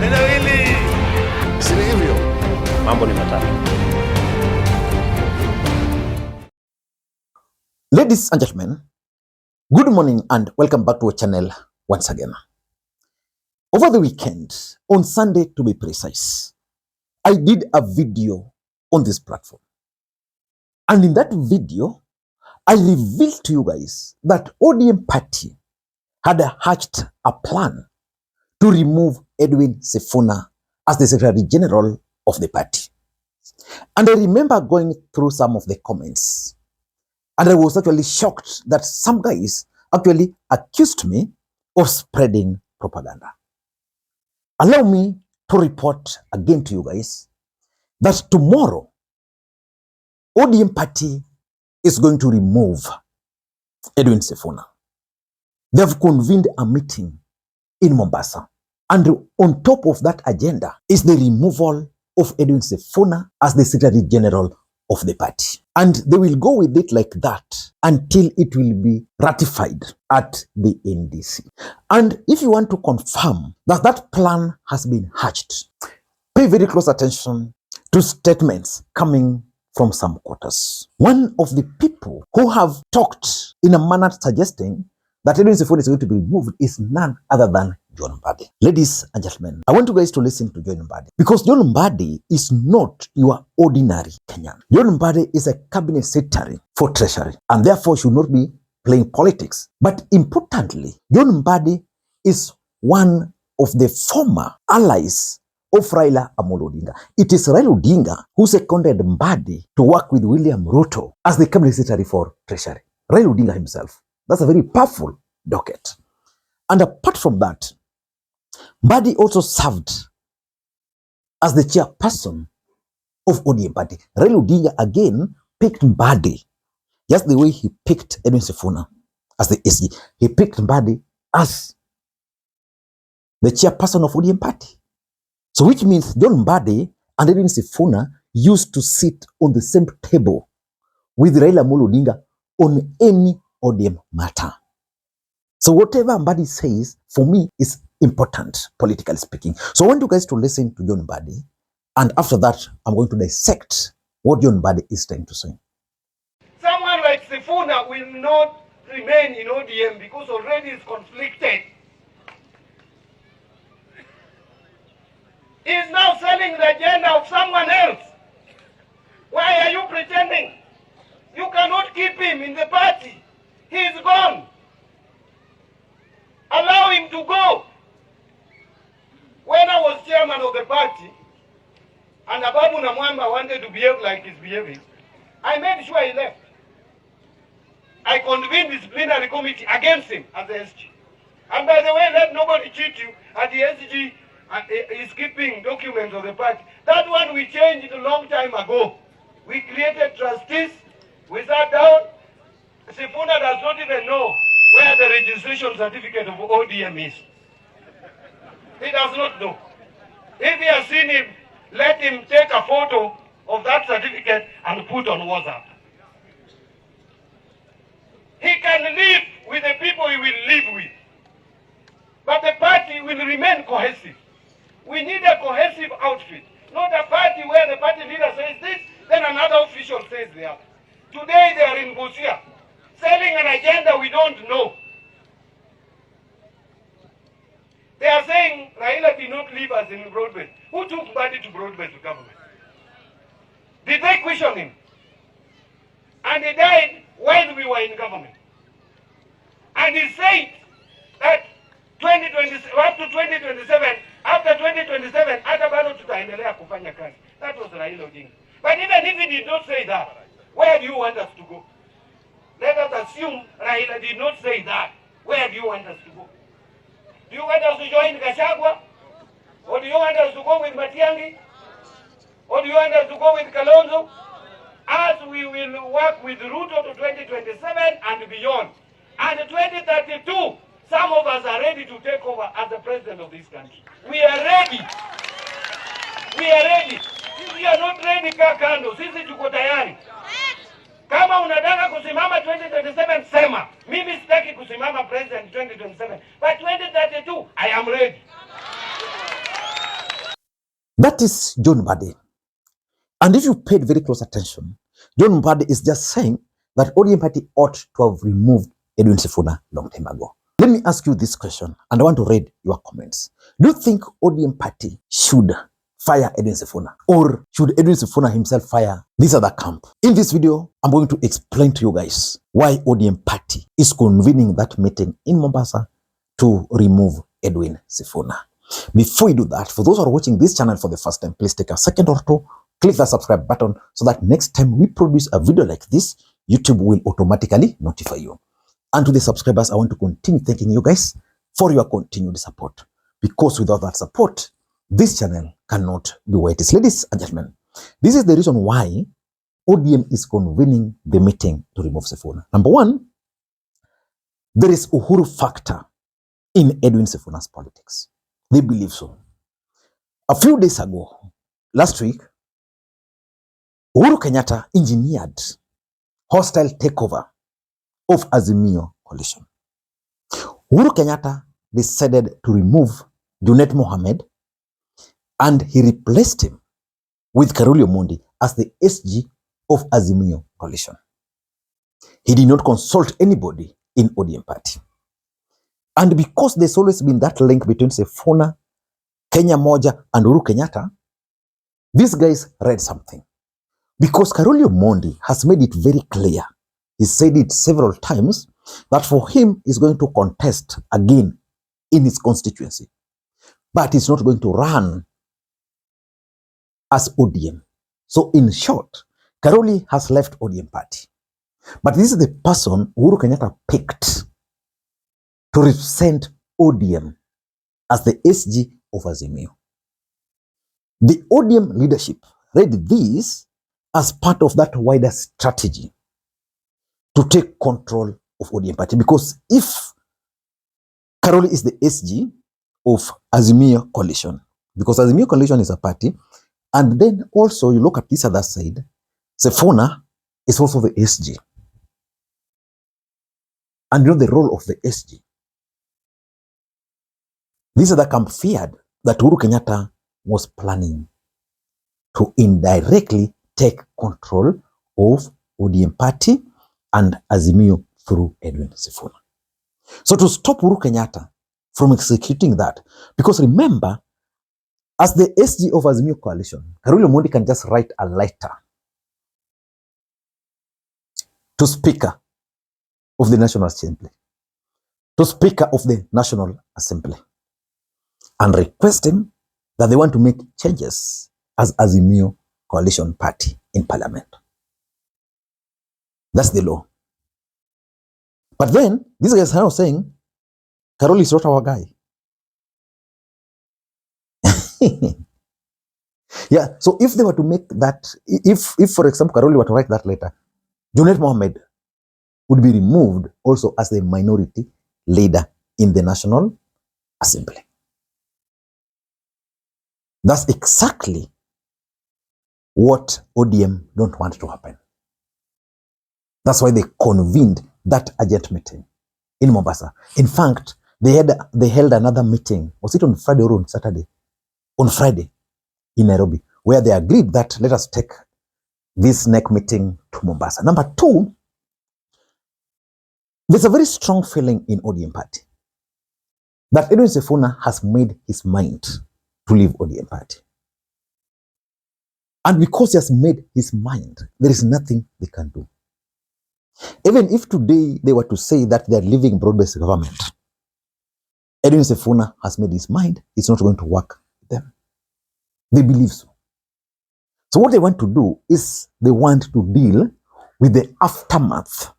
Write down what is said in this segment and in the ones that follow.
Neno hili si hivyo. Mambo ni matatu. Ladies and gentlemen, good morning and welcome back to our channel once again. Over the weekend, on Sunday to be precise, I did a video on this platform. And in that video, I revealed to you guys that ODM party had hatched a plan to remove Edwin Sifuna as the Secretary General of the party. And I remember going through some of the comments, and I was actually shocked that some guys actually accused me of spreading propaganda. Allow me to report again to you guys that tomorrow, ODM party is going to remove Edwin Sifuna. They have convened a meeting in Mombasa. And on top of that agenda is the removal of Edwin Sifuna as the Secretary General of the party. And they will go with it like that until it will be ratified at the NDC. And if you want to confirm that that plan has been hatched, pay very close attention to statements coming from some quarters. One of the people who have talked in a manner suggesting that Edwin Sifuna is going to be removed is none other than John Mbadi. Ladies and gentlemen, I want you guys to listen to John Mbadi, because John Mbadi is not your ordinary Kenyan. John Mbadi is a cabinet secretary for Treasury and therefore should not be playing politics. But importantly, John Mbadi is one of the former allies of Raila Odinga. It is Raila Odinga who seconded Badi to work with William Ruto as the cabinet secretary for Treasury. Raila Odinga himself. That's a very powerful docket. And apart from that, Badi also served as the chairperson of ODM party. Raila Odinga again picked Badi, just the way he picked Edwin Sifuna as the SG. He picked Badi as the chairperson of ODM party. So which means John Mbadi and Edwin Sifuna used to sit on the same table with Raila Odinga on any ODM matter. So whatever Mbadi says, for me, is important, politically speaking. So I want you guys to listen to John Mbadi, and after that, I'm going to dissect what John Mbadi is trying to say. Someone like Sifuna will not remain in ODM because already is conflicted. He is now selling the agenda of someone else. Why are you pretending? You cannot keep him in the party. He is gone. Allow him to go. When I was chairman of the party, and Ababu Namwamba wanted to behave like he's behaving, I made sure he left. I convened disciplinary committee against him as the SG. And by the way, let nobody cheat you. At the SG is keeping documents of the party. That one we changed a long time ago. We created trustees. We sat down. Sifuna does not even know where the registration certificate of ODM is. He does not know. If he has seen him, let him take a photo of that certificate and put on WhatsApp. He can live with the people he will live with. But the party will remain cohesive. We need a cohesive outfit. Not a party where the party leader says this, then another official says the other. Today they are in Busia, selling an agenda we don't know. They are saying Raila did not leave us in Broadway. Who took Badi to Broadway to government? Did they question him? And he died while we were in government. And he said that 2020, up to 2027, after 2027, hata bado tutaendelea kufanya kazi. That was Raila Odinga. But even if he did not say that, where do you want us to go? Let us assume Raila did not say that. Where do you want us to go? Do you want us to join Gachagua? Or do you want us to go with Matiangi? Or do you want us to go with Kalonzo? As we will work with Ruto to 2027 and beyond. And 2032, some of us are ready to take over as the president of this country. We are ready. We are ready. If we are not ready, kaa kando. Sisi tuko tayari. Kama unataka kusimama 2027, sema. Mimi sitaki kusimama president 2027. But 2032, That is John Mbadi. And if you paid very close attention, John Mbadi is just saying that ODM party ought to have removed Edwin Sifuna long time ago. Let me ask you this question, and I want to read your comments. Do you think ODM party should fire Edwin Sifuna, or should Edwin Sifuna himself fire this other camp? In this video, I'm going to explain to you guys why ODM party is convening that meeting in Mombasa to remove Edwin Sifuna. Before we do that, for those who are watching this channel for the first time, please take a second or two, click the subscribe button so that next time we produce a video like this, YouTube will automatically notify you. And to the subscribers, I want to continue thanking you guys for your continued support, because without that support, this channel cannot be where it is. Ladies and gentlemen, this is the reason why ODM is convening the meeting to remove Sifuna. Number one, there is Uhuru factor in Edwin Sifuna's politics. They believe so. A few days ago, last week, Uhuru Kenyatta engineered hostile takeover of Azimio coalition. Uhuru Kenyatta decided to remove Junet Mohammed, and he replaced him with Karoli Omondi as the SG of Azimio coalition. He did not consult anybody in ODM party. And because there's always been that link between Sifuna, Kenya Moja, and Uhuru Kenyatta, these guys read something. Because Karoli Omondi has made it very clear, he said it several times, that for him he's going to contest again in his constituency. But he's not going to run as ODM. So in short, Karoli has left ODM party. But this is the person Uhuru Kenyatta picked to represent ODM as the SG of Azimio. The ODM leadership read this as part of that wider strategy to take control of ODM party. Because if Karoli is the SG of Azimio coalition, because Azimio coalition is a party, and then also you look at this other side, Sifuna is also the SG. And you know the role of the SG. This other camp feared that Uhuru Kenyatta was planning to indirectly take control of ODM party and Azimio through Edwin Sifuna. So to stop Uhuru Kenyatta from executing that, because remember, as the SG of Azimio coalition, Karoli Omondi can just write a letter to Speaker of the National Assembly, to Speaker of the National Assembly, and request him that they want to make changes as Azimio coalition party in parliament. That's the law. But then, these guys are now saying, Karoli is not our guy. Yeah, so if they were to make that, if for example, Karoli were to write that letter, Junet Mohammed would be removed also as the minority leader in the National Assembly. That's exactly what ODM don't want to happen. That's why they convened that urgent meeting in Mombasa. In fact, they held another meeting. Was it on Friday or on Saturday? On Friday in Nairobi, where they agreed that let us take this next meeting to Mombasa. Number two, there's a very strong feeling in ODM party that Edwin Sifuna has made his mind to leave ODM party. And because he has made his mind, there is nothing they can do. Even if today they were to say that they are leaving broad-based government, Edwin Sifuna has made his mind, it's not going to work with them. They believe so. So what they want to do is they want to deal with the aftermath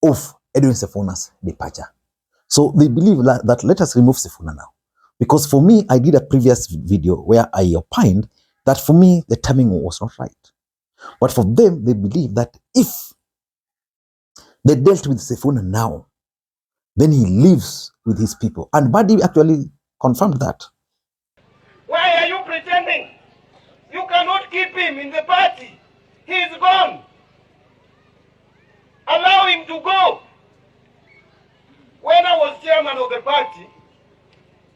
of Edwin Sifuna's departure. So they believe that let us remove Sifuna now. Because for me, I did a previous video where I opined that for me, the timing was not right. But for them, they believe that if they dealt with Sifuna now, then he lives with his people. And Badi actually confirmed that. Why are you pretending? You cannot keep him in the party. He is gone. Allow him to go. When I was chairman of the party,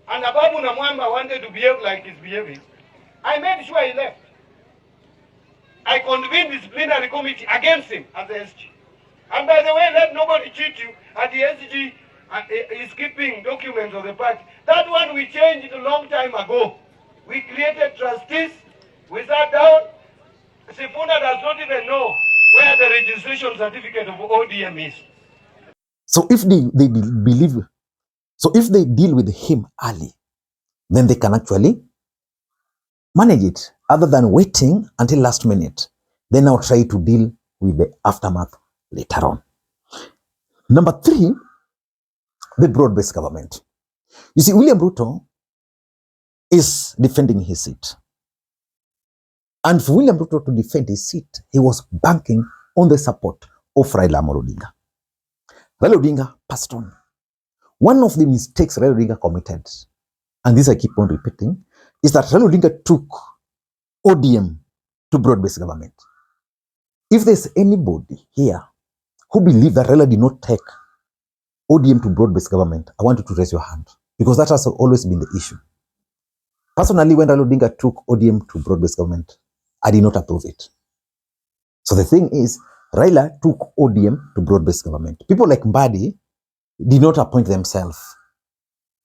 and Ababu Namwamba wanted to behave like he's behaving, I made sure he left. I convened disciplinary committee against him as the SG. And by the way, let nobody cheat you. At the SG is keeping documents of the party. That one we changed a long time ago. We created trustees. We sat down. Sifuna does not even know where the registration certificate of ODM is. So if they believe, so if they deal with him early, then they can actually manage it, other than waiting until last minute. They now try to deal with the aftermath later on. Number 3, the broad-based government. You see, William Ruto is defending his seat. And for William Ruto to defend his seat, he was banking on the support of Raila Odinga. Raila Odinga passed on. One of the mistakes Raila Odinga committed, and this I keep on repeating, is that Raila Odinga took ODM to broad-based government. If there's anybody here who believes that Raila did not take ODM to broad-based government, I want you to raise your hand, because that has always been the issue. Personally, when Raila Odinga took ODM to broad-based government, I did not approve it. So the thing is, Raila took ODM to broad-based government. People like Badi did not appoint themselves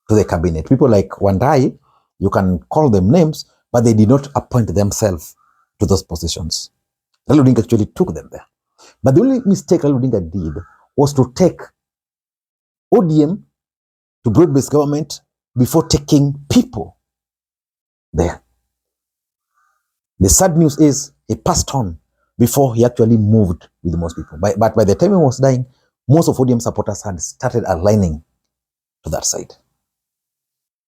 to the cabinet. People like Wandai, you can call them names, but they did not appoint themselves to those positions. Raila Odinga actually took them there. But the only mistake Raila Odinga did was to take ODM to broad-based government before taking people there. The sad news is he passed on before he actually moved with most people. But by the time he was dying, most of ODM supporters had started aligning to that side.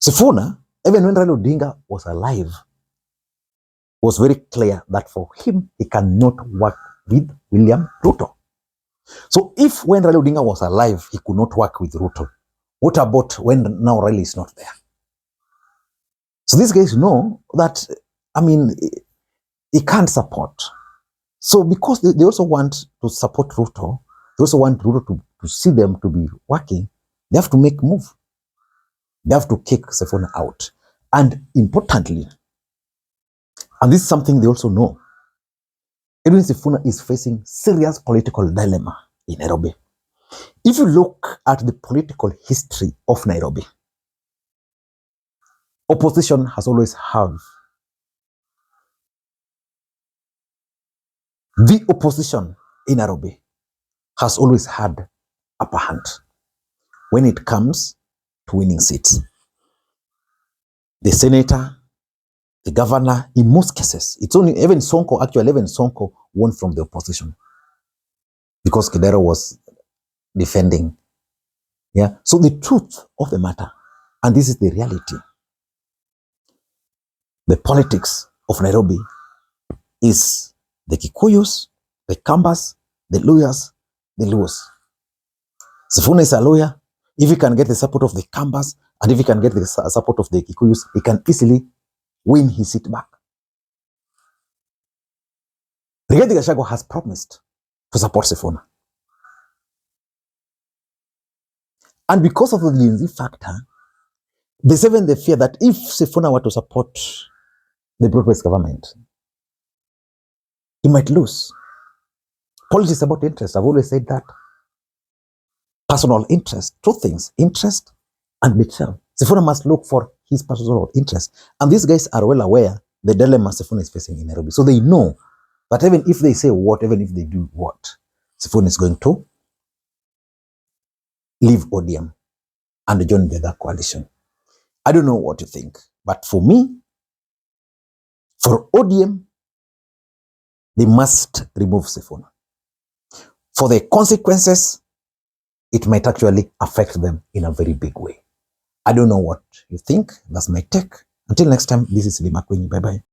Sifuna, even when Raila Odinga was alive, was very clear that for him, he cannot work with William Ruto. So if when Raila Odinga was alive, he could not work with Ruto, what about when now Raila is not there? So these guys know that, I mean, he can't support. So because they also want to support Ruto, they also want Ruto to see them to be working, they have to make move. They have to kick Sifuna out. And importantly, and this is something they also know, Edwin Sifuna is facing serious political dilemma in Nairobi. If you look at the political history of Nairobi, opposition has always had. The opposition in Nairobi has always had upper hand when it comes to winning seats. The senator, the governor, in most cases, it's only even Sonko won from the opposition because Kidero was defending. Yeah. So the truth of the matter, and this is the reality, the politics of Nairobi is the Kikuyus, the Kambas, the Luyas, the Luos. Sifuna is a lawyer. If he can get the support of the Kambas and if he can get the support of the Kikuyus, he can easily win his seat back. Rigathi Gachagua has promised to support Sifuna. And because of the Lindsay factor, there's even the fear that if Sifuna were to support the broad-based government, he might lose. Politics is about interest. I've always said that. Personal interest, two things, interest and betrayal. Sifuna must look for his personal interest. And these guys are well aware the dilemma Sifuna is facing in Nairobi. So they know that even if they say what, even if they do what, Sifuna is going to leave ODM and join the other coalition. I don't know what you think, but for me, for ODM, they must remove Sifuna. For the consequences, it might actually affect them in a very big way. I don't know what you think. That's my take. Until next time, this is Makwiny. Bye-bye.